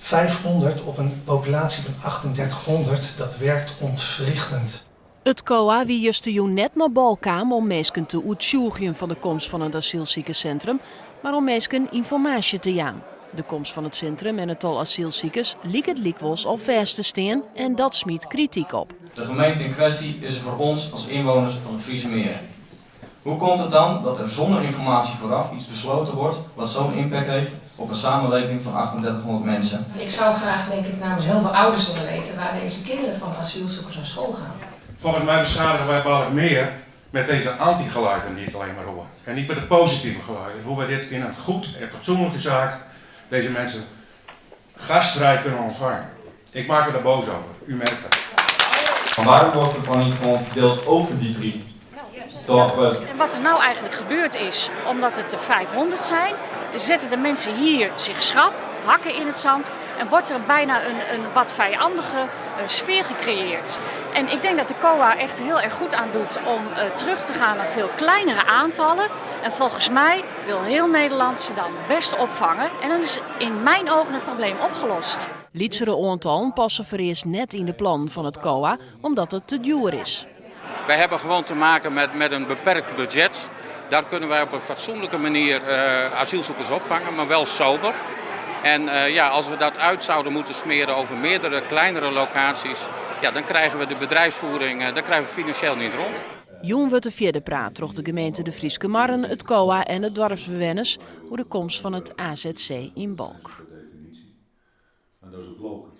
500 op een populatie van 3800, dat werkt ontwrichtend. Het COA wie juist net naar bal kwam om mensen te uitsjoegen van de komst van het asielziekencentrum, maar om mensen informatie te jaan. De komst van het centrum en het tal asielziekers liek het likwijls al vast te staan en dat smiet kritiek op. De gemeente in kwestie is er voor ons als inwoners van het Friese Meer. Hoe komt het dan dat er zonder informatie vooraf iets besloten wordt wat zo'n impact heeft op een samenleving van 3800 mensen? Ik zou graag, denk ik, namens heel veel ouders willen weten waar deze kinderen van asielzoekers naar school gaan. Volgens mij beschadigen wij Balk meer met deze anti-geluiden die ik alleen maar hoor. En niet met de positieve geluiden. Hoe wij dit in een goed en fatsoenlijke zaak deze mensen gastvrij kunnen ontvangen. Ik maak me daar boos over. U merkt dat. Maar waarom wordt het dan niet gewoon verdeeld over die drie? En wat er nou eigenlijk gebeurd is, omdat het er 500 zijn, zetten de mensen hier zich schrap, hakken in het zand en wordt er bijna een wat vijandige sfeer gecreëerd. En ik denk dat de COA echt heel erg goed aan doet om terug te gaan naar veel kleinere aantallen. En volgens mij wil heel Nederland ze dan best opvangen. En dan is in mijn ogen het probleem opgelost. Lietsere aantallen passen voor eerst net in de plan van het COA, omdat het te duur is. Wij hebben gewoon te maken met een beperkt budget. Daar kunnen wij op een fatsoenlijke manier asielzoekers opvangen, maar wel sober. En als we dat uit zouden moeten smeren over meerdere kleinere locaties, dan krijgen we de bedrijfsvoering, dan krijgen we financieel niet rond. Joen wordt de vierde praat troch de gemeente de Frieske Marren, het COA en het dorpsbewoners hoe de komst van het AZC in Balk. En dat is ook logisch.